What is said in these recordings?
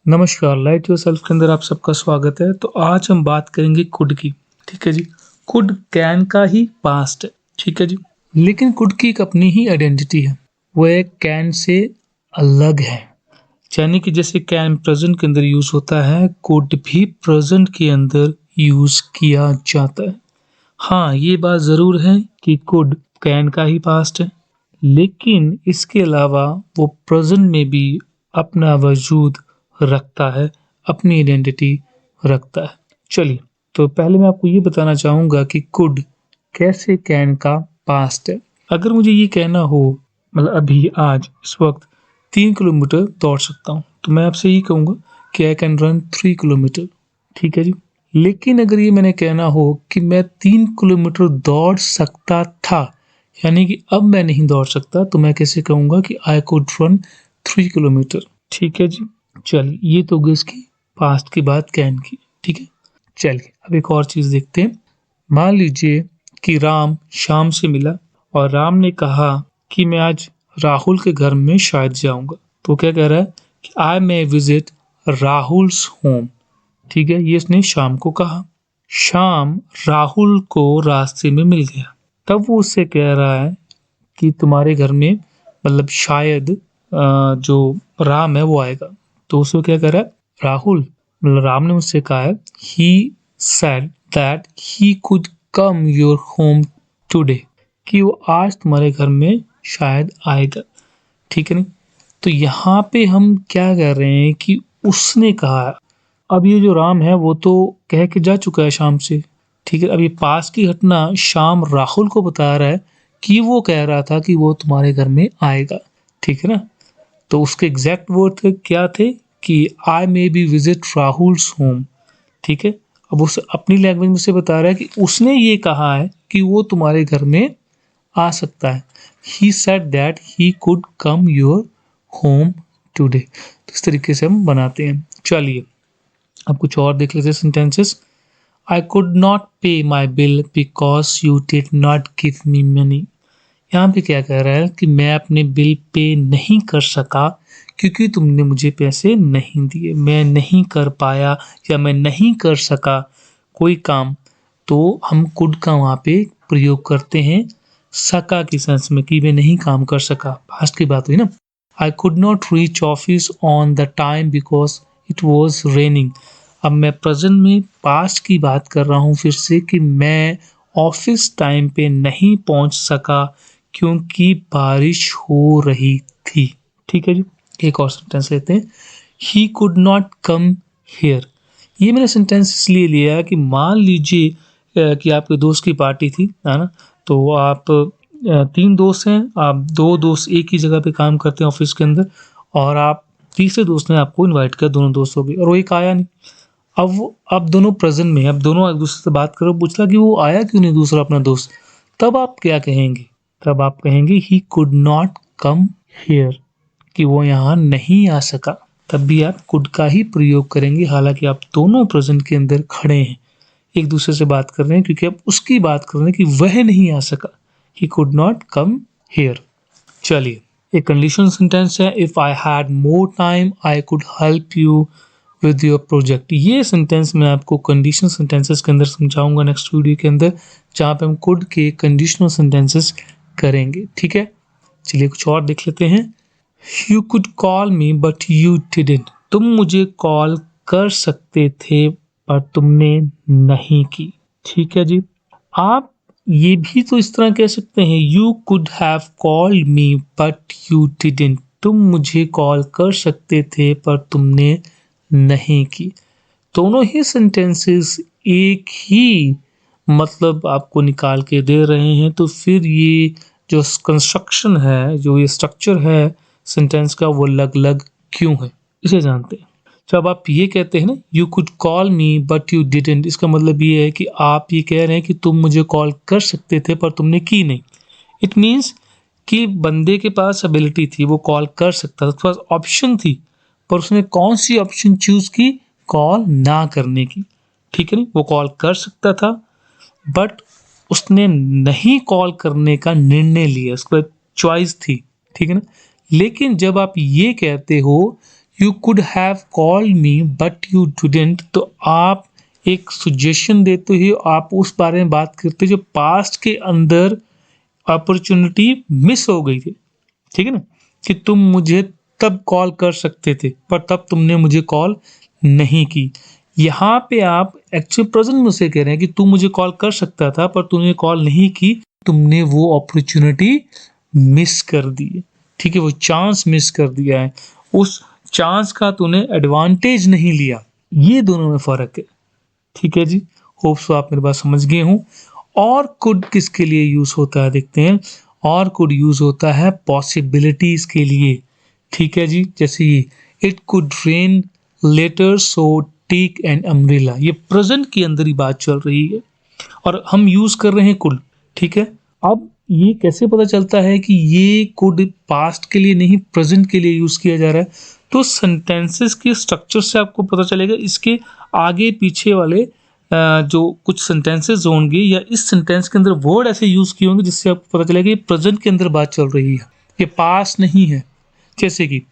नमस्कार, light yourself के अंदर आप सबका स्वागत है। तो आज हम बात करेंगे कुड की। ठीक है जी। कुड कैन का ही पास्ट है। ठीक है जी। लेकिन कुड की एक अपनी ही आइडेंटिटी है, वो एक कैन से अलग है। यानी कि जैसे कैन प्रेजेंट के अंदर यूज होता है, कुड भी प्रेजेंट के अंदर यूज किया जाता है। हाँ, ये बात जरूर है कि कुड कैन का ही पास्ट है, लेकिन इसके अलावा वो प्रेजेंट में भी अपना वजूद रखता है, अपनी आइडेंटिटी रखता है। चलिए, तो पहले मैं आपको ये बताना चाहूंगा कि कुड कैसे कैन का पास्ट है। अगर मुझे ये कहना हो, मतलब अभी आज इस वक्त 3 किलोमीटर दौड़ सकता हूँ, तो मैं आपसे ये कहूंगा कि आई कैन रन 3 किलोमीटर। ठीक है जी। लेकिन अगर ये मैंने कहना हो कि मैं 3 किलोमीटर दौड़ सकता था, यानी कि अब मैं नहीं दौड़ सकता, तो मैं कैसे कहूंगा कि आई कुड रन 3 किलोमीटर। ठीक है जी। चलिए, ये तो गई इसकी पास्ट की बात कैन की। ठीक है। चलिए, अब एक और चीज देखते हैं। मान लीजिए कि राम शाम से मिला और राम ने कहा कि मैं आज राहुल के घर में शायद जाऊंगा। तो क्या कह रहा है कि I may visit Rahul's home. ठीक है, ये इसने शाम को कहा। शाम राहुल को रास्ते में मिल गया, तब वो उससे कह रहा है कि तुम्हारे घर में, मतलब शायद जो राम है वो आएगा। तो उसको क्या कर रहा है, राहुल, मतलब राम ने मुझसे कहा है, he said that he could come your home today, कि वो आज तुम्हारे घर में शायद आएगा। ठीक है नहीं। तो यहाँ पे हम क्या कर रहे हैं कि उसने कहा है। अब ये जो राम है वो तो कह के जा चुका है शाम से। ठीक है। अब ये पास की घटना शाम राहुल को बता रहा है कि वो कह रहा था कि वो तुम्हारे घर में आएगा। ठीक है ना। तो उसके एग्जैक्ट वर्ड क्या थे कि I may be visit Rahul's home. ठीक है। अब उस अपनी लैंग्वेज में से बता रहा है कि उसने ये कहा है कि वो तुम्हारे घर में आ सकता है। He said that he could come your home today. तो इस तरीके से हम बनाते हैं। चलिए, अब कुछ और देख लेते हैं सेंटेंसेस। आई कुड नॉट पे my bill because you did not give me money. यहाँ पे क्या कह रहा है कि मैं अपने बिल पे नहीं कर सका क्योंकि तुमने मुझे पैसे नहीं दिए। मैं नहीं कर पाया या मैं नहीं कर सका कोई काम, तो हम कुड का वहाँ पे प्रयोग करते हैं सका की सेंस में, कि मैं नहीं काम कर सका। पास्ट की बात हुई ना। I could not reach office on the time because it was raining. अब मैं प्रेजेंट में पास्ट की बात कर रहा हूँ फिर से, कि मैं ऑफिस टाइम पे नहीं पहुंच सका क्योंकि बारिश हो रही थी। ठीक है जी। एक और सेंटेंस लेते हैं। He could not come here. ये मैंने सेंटेंस इसलिए लिया कि मान लीजिए कि आपके दोस्त की पार्टी थी, है ना। तो आप 3 दोस्त हैं, आप 2 दोस्त एक ही जगह पे काम करते हैं ऑफिस के अंदर, और आप तीसरे दोस्त ने आपको इनवाइट किया, दोनों दोस्तों की, और वो एक आया नहीं। अब दोनों प्रेजेंट में, अब दोनों एक दूसरे से बात करो, पूछला कि वो आया क्यों नहीं दूसरा अपना दोस्त। तब आप क्या कहेंगे, तब आप कहेंगे he could not come here, कि वो यहाँ नहीं आ सका। तब भी आप कुड का ही प्रयोग करेंगे, हालांकि आप दोनों प्रेजेंट के अंदर खड़े हैं, एक दूसरे से बात कर रहे हैं, क्योंकि आप उसकी बात कर रहे हैं कि वह नहीं आ सका। He could not come here. चलिए, एक कंडीशनल सेंटेंस है। If I had more time I could help you with your project. ये सेंटेंस मैं आपको कंडीशनल सेंटेंसेस के अंदर समझाऊंगा नेक्स्ट वीडियो के अंदर, जहाँ पे हम कुड के कंडीशनल सेंटेंसेस करेंगे। ठीक है। चलिए, कुछ और देख लेते हैं। You could call me but you didn't. तुम मुझे कॉल कर सकते थे पर तुमने नहीं की। ठीक है जी। आप ये भी तो इस तरह कह सकते हैं, you could have called me but you didn't. तुम मुझे कॉल कर सकते थे पर तुमने नहीं की। दोनों ही सेंटेंसेस एक ही मतलब आपको निकाल के दे रहे हैं, तो फिर ये जो कंस्ट्रक्शन है, जो ये स्ट्रक्चर है सेंटेंस का, वो अलग अलग क्यों है, इसे जानते हैं। जब आप ये कहते हैं ना, you could call me but you didn't, इसका मतलब ये है कि आप ये कह रहे हैं कि तुम मुझे कॉल कर सकते थे पर तुमने की नहीं। इट मीन्स कि बंदे के पास एबिलिटी थी, वो कॉल कर सकता था, उसके पास ऑप्शन थी, पर उसने कौन सी ऑप्शन चूज की, कॉल ना करने की। ठीक है नहीं। वो कॉल कर सकता था बट उसने नहीं कॉल करने का निर्णय लिया, उसके पास चॉइस थी। ठीक है ना। लेकिन जब आप ये कहते हो you could have called me but you didn't, तो आप एक सजेशन देते हो, आप उस बारे में बात करते जो पास्ट के अंदर अपॉर्चुनिटी मिस हो गई थी, ठीक है ना, कि तुम मुझे तब कॉल कर सकते थे पर तब तुमने मुझे कॉल नहीं की। यहाँ पे आप एक्चुअल प्रेजेंट में उसे कह रहे हैं कि तू मुझे कॉल कर सकता था पर तूने कॉल नहीं की, तुमने वो अपॉर्चुनिटी मिस कर दी है, ठीक है, वो चांस मिस कर दिया है, उस चांस का तूने एडवांटेज नहीं लिया। ये दोनों में फर्क है, ठीक है जी। होप सो आप मेरी बात समझ गए हों। और कुड किसके लिए यूज होता है देखते हैं। और कुड यूज होता है पॉसिबिलिटीज के लिए, ठीक है जी। जैसे ये it could rain later so take an umbrella, ये प्रेजेंट के अंदर ही बात चल रही है और हम यूज कर रहे हैं कुड, ठीक है। अब ये कैसे पता चलता है कि ये कुड पास्ट के लिए नहीं प्रेजेंट के लिए यूज किया जा रहा है, तो सेंटेंसेस के स्ट्रक्चर से आपको पता चलेगा। इसके आगे पीछे वाले जो कुछ सेंटेंसेस होंगे या इस सेंटेंस के अंदर वर्ड ऐसे यूज किए होंगे जिससे आपको पता चलेगा ये प्रेजेंट के अंदर बात चल रही है, ये पास्ट नहीं है। जैसे कि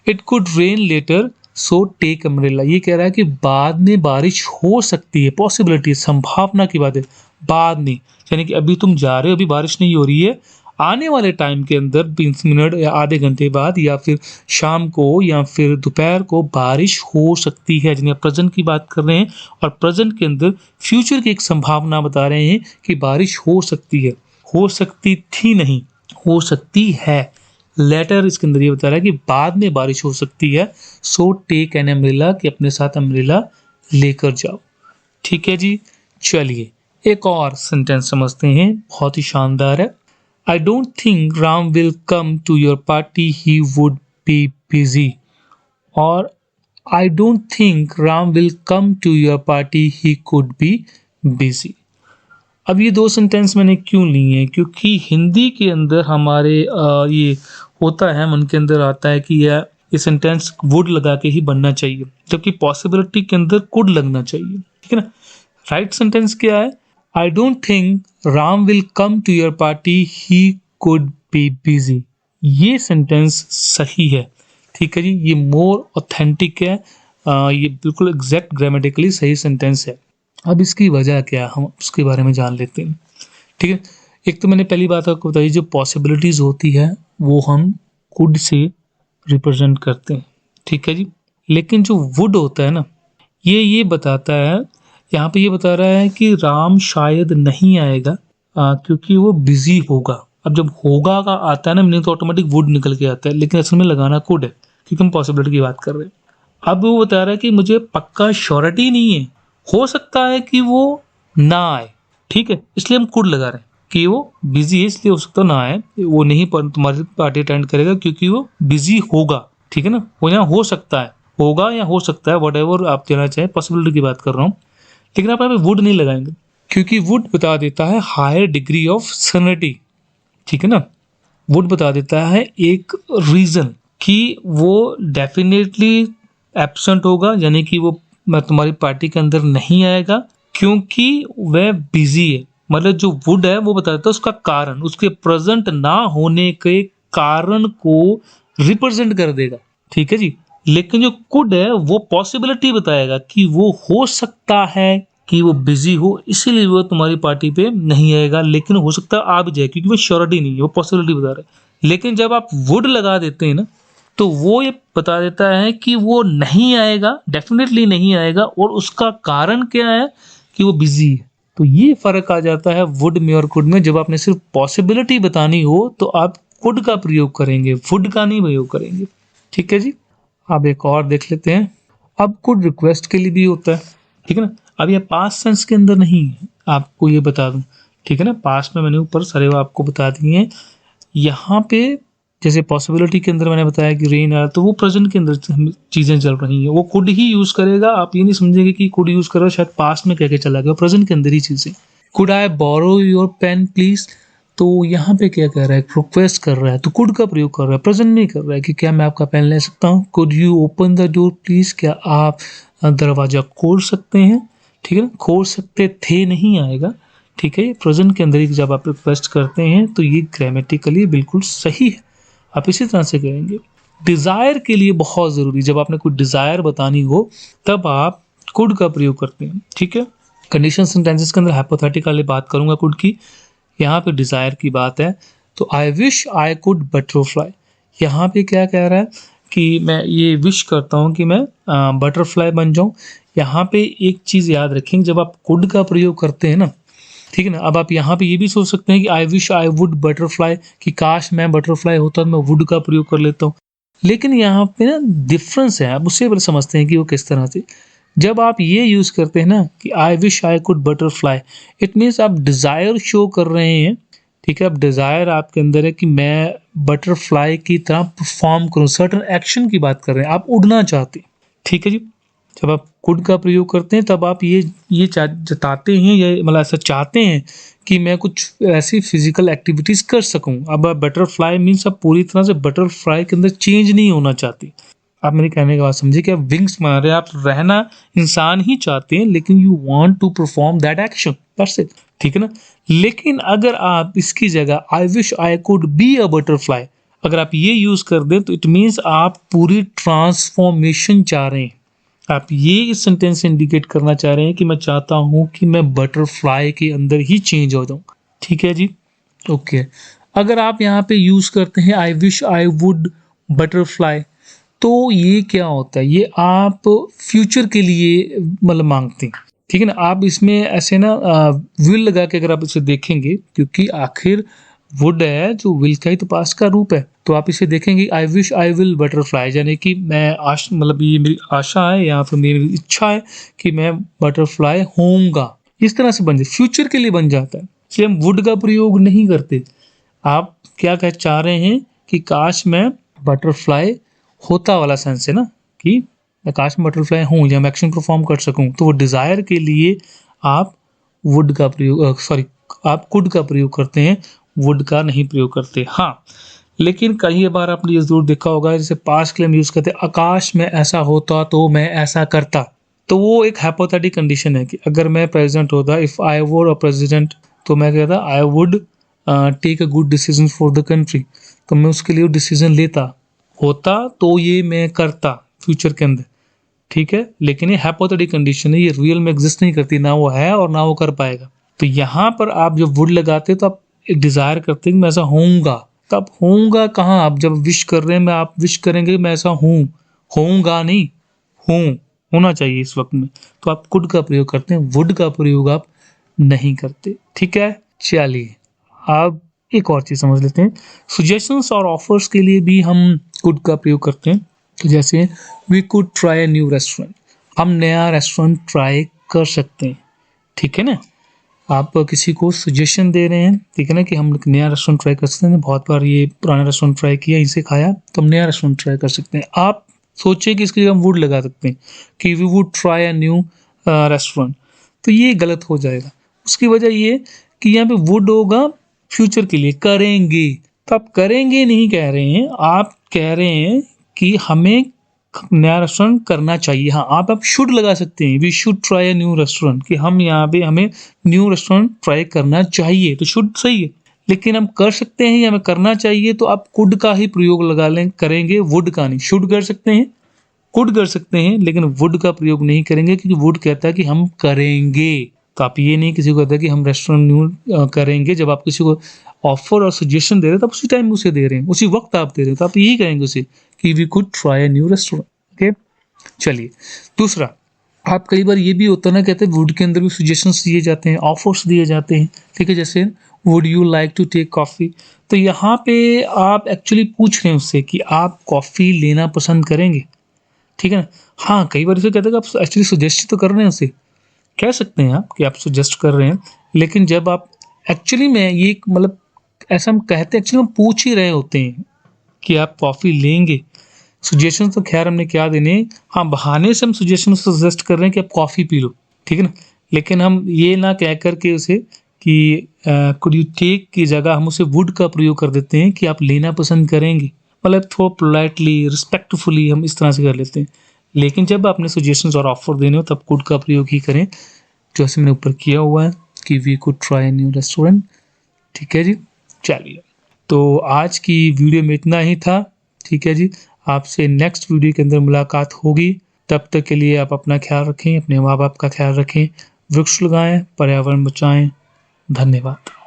it could rain later so take umbrella, ये कह रहा है कि बाद में बारिश हो सकती है, पॉसिबिलिटी, संभावना की बात है, बाद में, यानी कि अभी तुम जा रहे हो, अभी बारिश नहीं हो रही है, आने वाले टाइम के अंदर 20 मिनट या आधे घंटे बाद या फिर शाम को या फिर दोपहर को बारिश हो सकती है, जिन्हें प्रेजेंट की बात कर रहे हैं और प्रेजेंट के अंदर फ्यूचर की एक संभावना बता रहे हैं कि बारिश हो सकती है, हो सकती थी नहीं, हो सकती है। लेटर इसके अंदर ये बता रहा है कि बाद में बारिश हो सकती है। सो टेक एन अम्ब्रेला, कि अपने साथ अम्ब्रेला लेकर जाओ, ठीक है जी। चलिए एक और सेंटेंस समझते हैं, बहुत ही शानदार है। I don't think Ram will come to your party, he would be busy. और I don't think Ram will come to your party, he could be busy. अब ये दो सेंटेंस मैंने क्यों लिए हैं, क्योंकि हिंदी के अंदर हमारे ये होता है, मन के अंदर आता है कि ये सेंटेंस वुड लगा के ही बनना चाहिए, जबकि पॉसिबिलिटी के अंदर कुड लगना चाहिए, ठीक है ना। राइट सेंटेंस क्या है, I don't think Ram will come to your party, he could be busy. ये सेंटेंस सही है, ठीक है जी, ये मोर ऑथेंटिक है, ये बिल्कुल एग्जैक्ट ग्रामेटिकली सही सेंटेंस है। अब इसकी वजह क्या है, हम उसके बारे में जान लेते हैं, ठीक है। एक तो मैंने पहली बात आपको बताई, जो पॉसिबिलिटीज होती है वो हम कुड से रिप्रेजेंट करते हैं, ठीक है जी। लेकिन जो वुड होता है ना, ये बताता है, यहाँ पे ये बता रहा है कि राम शायद नहीं आएगा क्योंकि वो बिजी होगा। अब जब होगा का आता है ना मीनिंग, तो ऑटोमेटिक वुड निकल के आता है, लेकिन असल में लगाना कुड है क्योंकि हम पॉसिबिलिटी की बात कर रहे हैं। अब वो बता रहा है कि मुझे पक्का श्योरिटी नहीं है, हो सकता है कि वो ना आए, ठीक है, इसलिए हम कुड लगा रहे हैं कि वो बिजी है, इसलिए हो सकता है ना आए, वो नहीं तुम्हारी पार्टी अटेंड करेगा क्योंकि वो बिजी होगा, ठीक है ना। वो यहाँ हो सकता है, होगा या हो सकता है, वट एवर आप देना चाहें, पॉसिबिलिटी की बात कर रहा हूँ, लेकिन आप यहाँ पे वुड नहीं लगाएंगे क्योंकि वुड बता देता है हायर डिग्री ऑफ सर्टेनिटी, ठीक है ना। वुड बता देता है एक रीजन कि वो डेफिनेटली एब्सेंट होगा, यानी कि वो तुम्हारी पार्टी के अंदर नहीं आएगा क्योंकि वह बिजी है। मतलब जो वुड है वो बताता है उसका कारण, उसके प्रेजेंट ना होने के कारण को रिप्रेजेंट कर देगा, ठीक है जी। लेकिन जो कुड है वो पॉसिबिलिटी बताएगा कि वो हो सकता है कि वो बिजी हो, इसीलिए वो तुम्हारी पार्टी पे नहीं आएगा, लेकिन हो सकता है आ भी जाए क्योंकि वो श्योरिटी नहीं है, वो पॉसिबिलिटी बता रहा है। लेकिन जब आप वुड लगा देते हैं ना, तो वो ये बता देता है कि वो नहीं आएगा, डेफिनेटली नहीं आएगा, और उसका कारण क्या है कि वो बिजी है। तो ये फर्क आ जाता है वुड में और कुड में। जब आपने सिर्फ पॉसिबिलिटी बतानी हो तो आप कुड का प्रयोग करेंगे, वुड का नहीं प्रयोग करेंगे, ठीक है जी। अब एक और देख लेते हैं। अब कुड रिक्वेस्ट के लिए भी होता है, ठीक है ना। अब ये पास्ट सेंस के अंदर नहीं है, आपको ये बता दूं, ठीक है ना। पास्ट में मैंने ऊपर सारे आपको बता दिए हैं। यहाँ पे जैसे पॉसिबिलिटी के अंदर मैंने बताया कि रेन आया, तो वो प्रेजेंट के अंदर चीजें चल रही हैं, वो कुड ही यूज करेगा। आप ये नहीं समझेंगे कि कुड यूज कर रहा है शायद पास्ट में कह के चला गया, प्रेजेंट के अंदर ही चीजें। Could I borrow your pen please, तो यहाँ पे क्या कह रहा है, रिक्वेस्ट कर रहा है, तो कुड का प्रयोग कर रहा है, प्रेजेंट नहीं कर रहा है कि क्या मैं आपका पेन ले सकता हूँ। Could you open the door please, क्या आप दरवाजा खोल सकते हैं, ठीक है ना। खोल सकते थे नहीं आएगा, ठीक है। प्रेजेंट के अंदर ही जब आप रिक्वेस्ट करते हैं तो ये ग्रामेटिकली बिल्कुल सही है, आप इसी तरह से करेंगे। डिजायर के लिए बहुत जरूरी, जब आपने कोई डिजायर बतानी हो तब आप कुड का प्रयोग करते हैं, ठीक है। कंडीशन सेंटेंसेस के अंदर हाइपोथेटिकली बात करूंगा कुड की। यहाँ पे डिजायर की बात है, तो आई विश आई कुड बटरफ्लाई। यहाँ पे क्या कह रहा है कि मैं ये विश करता हूँ कि मैं बटरफ्लाई बन जाऊं। यहाँ पे एक चीज याद रखेंगे, जब आप कुड का प्रयोग करते हैं ना, ठीक है ना, अब आप यहाँ पे ये भी सोच सकते हैं कि आई विश आई वुड बटरफ्लाई, कि काश मैं बटरफ्लाई होता तो मैं वुड का प्रयोग कर लेता हूँ। लेकिन यहाँ पे ना डिफरेंस है, आप उससे पहले समझते हैं कि वो किस तरह से। जब आप ये यूज करते हैं ना कि आई wish I could butterfly, it means आप डिजायर शो कर रहे हैं, ठीक है। अब डिजायर आपके अंदर है कि मैं बटरफ्लाई की तरह परफॉर्म करूं, सर्टन एक्शन की बात कर रहे हैं, आप उड़ना चाहते हैं, ठीक है जी। जब आप कुड का प्रयोग करते हैं तब आप ये जताते हैं, या मतलब ऐसा चाहते हैं कि मैं कुछ ऐसी फिजिकल एक्टिविटीज कर सकूं। अब बटरफ्लाई मीन्स आप पूरी तरह से बटरफ्लाई के अंदर चेंज नहीं होना चाहते। आप मेरे कहने की बात समझिए कि आप विंग्स मार रहे हैं, आप रहना इंसान ही चाहते हैं, लेकिन you want to perform that action, that's it, ठीक है ना। लेकिन अगर आप इसकी जगह I wish I could be a butterfly, अगर आप ये यूज कर दें तो इट मीन्स आप पूरी ट्रांसफॉर्मेशन चाह रहे हैं। आप ये इस सेंटेंस से इंडिकेट करना चाह रहे हैं कि मैं चाहता हूं कि मैं बटरफ्लाई के अंदर ही चेंज हो जाऊं, ठीक है जी, ओके। अगर आप यहाँ पे यूज करते हैं आई विश आई वुड बटरफ्लाई, तो ये क्या होता है, ये आप फ्यूचर के लिए मतलब मांगते हैं, ठीक है ना। आप इसमें ऐसे ना विल लगा के अगर आप इसे देखेंगे, क्योंकि आखिर वुड है जो विल का ही तो पास्ट का रूप है, तो आप इसे देखेंगे आई विश आई विल बटरफ्लाई, यानी कि मैं मतलब ये मेरी आशा है या फिर मेरी इच्छा है कि मैं बटरफ्लाई होऊंगा, इस तरह से बन जाए, फ्यूचर के लिए बन जाता है, इसलिए हम वुड का प्रयोग नहीं करते। आप क्या कह चाह रहे हैं कि काश मैं बटरफ्लाई होता वाला सेंस है ना, कि काश में बटरफ्लाई हूँ या मैं एक्शन परफॉर्म कर सकूं, तो वो डिजायर के लिए आप वुड का प्रयोग सॉरी आप कुड का प्रयोग करते हैं, वुड का नहीं प्रयोग करते। हाँ, लेकिन कई बार आपने ये जरूर देखा होगा, जैसे पास्ट के लिए हम यूज करते हैं, आकाश में ऐसा होता तो मैं ऐसा करता, तो वो एक हाइपोथेटिक कंडीशन है कि अगर मैं प्रेसिडेंट होता, if I were a president, तो मैं कहता I would take a good decision for the country, तो मैं उसके लिए डिसीजन लेता, होता तो ये मैं करता फ्यूचर के अंदर, ठीक है। लेकिन ये हाइपोथेटिक कंडीशन है, ये रियल में एग्जिस्ट नहीं करती, ना वो है और ना वो कर पाएगा। तो यहाँ पर आप जब वुड लगाते हैं तो आप एक डिजायर करते हैं कि मैं ऐसा होऊंगा, तो आप होऊंगा कहाँ, आप जब विश कर रहे हैं, मैं आप विश करेंगे मैं ऐसा हूँ, होऊंगा नहीं, हूँ होना चाहिए इस वक्त में, तो आप कुड का प्रयोग करते हैं, वुड का प्रयोग आप नहीं करते, ठीक है। चलिए अब एक और चीज समझ लेते हैं, सजेशंस और ऑफर्स के लिए भी हम कुड का प्रयोग करते हैं। तो जैसे we could try a new restaurant, हम नया रेस्टोरेंट ट्राई कर सकते हैं, ठीक है ना। आप किसी को सजेशन दे रहे हैं, ठीक है ना, कि हम नया रेस्टोरेंट ट्राई कर सकते हैं, बहुत बार ये पुराना रेस्टोरेंट ट्राई किया, इसे खाया, तो हम नया रेस्टोरेंट ट्राई कर सकते हैं। आप सोचिए कि इसके लिए हम वुड लगा सकते हैं कि we would try a new restaurant, तो ये गलत हो जाएगा। उसकी वजह ये कि यहाँ पे वुड होगा फ्यूचर के लिए, करेंगे, तो आप करेंगे नहीं कह रहे हैं, आप कह रहे हैं कि हमें नया रेस्टोरेंट करना चाहिए। हाँ, आप शुड लगा सकते हैं, we should try a new restaurant, कि हम यहाँ पे हमें न्यू रेस्टोरेंट ट्राई करना चाहिए, तो शुड सही है। लेकिन हम कर सकते हैं या हमें करना चाहिए, तो आप कुड का ही प्रयोग लगा लें, करेंगे, वुड का नहीं। शुड कर सकते हैं, कुड कर सकते हैं, लेकिन वुड का प्रयोग नहीं करेंगे, क्योंकि वुड कहता है कि हम करेंगे। तो आप ये नहीं किसी को कहते कि हम रेस्टोरेंट न्यू करेंगे, जब आप किसी को ऑफर और सजेशन दे रहे हैं तो आप उसी टाइम उसे दे रहे हैं, उसी वक्त आप दे रहे हैं, तो आप यही कहेंगे उसे कि we could try a new restaurant, okay. चलिए दूसरा, आप कई बार ये भी होता है ना, कहते हैं वुड के अंदर भी सजेशंस दिए जाते हैं, ऑफर्स दिए जाते हैं, ठीक है। जैसे would you like to take coffee, तो यहाँ पे आप एक्चुअली पूछ रहे हैं उससे कि आप कॉफी लेना पसंद करेंगे, ठीक है ना। हाँ, कई बार इसे कहते हैं कि आप एक्चुअली सजेस्ट तो कर रहे हैं उसे, कह सकते हैं आप कि आप सजेस्ट कर रहे हैं, लेकिन जब आप एक्चुअली में ये मतलब ऐसा हम कहते हैं, एक्चुअली हम पूछ ही रहे होते हैं कि आप कॉफ़ी लेंगे। सजेशन तो खैर हमने क्या देने, हाँ बहाने से हम सजेशन सजेस्ट कर रहे हैं कि आप कॉफ़ी पी लो, ठीक है ना। लेकिन हम ये ना कह कर के उसे कि कुड यू टेक की जगह हम उसे वुड का प्रयोग कर देते हैं कि आप लेना पसंद करेंगे, मतलब थोड़ा पोलाइटली रिस्पेक्टफुली हम इस तरह से कर लेते हैं। लेकिन जब आपने सजेशंस और ऑफर देने हो तब कुड का प्रयोग ही करें, जैसे मैंने ऊपर किया हुआ है कि we could try new restaurant, ठीक है जी। चलिए, तो आज की वीडियो में इतना ही था, ठीक है जी। आपसे नेक्स्ट वीडियो के अंदर मुलाकात होगी। तब तक के लिए आप अपना ख्याल रखें, अपने माँ बाप का ख्याल रखें, वृक्ष लगाएं, पर्यावरण बचाएं। धन्यवाद।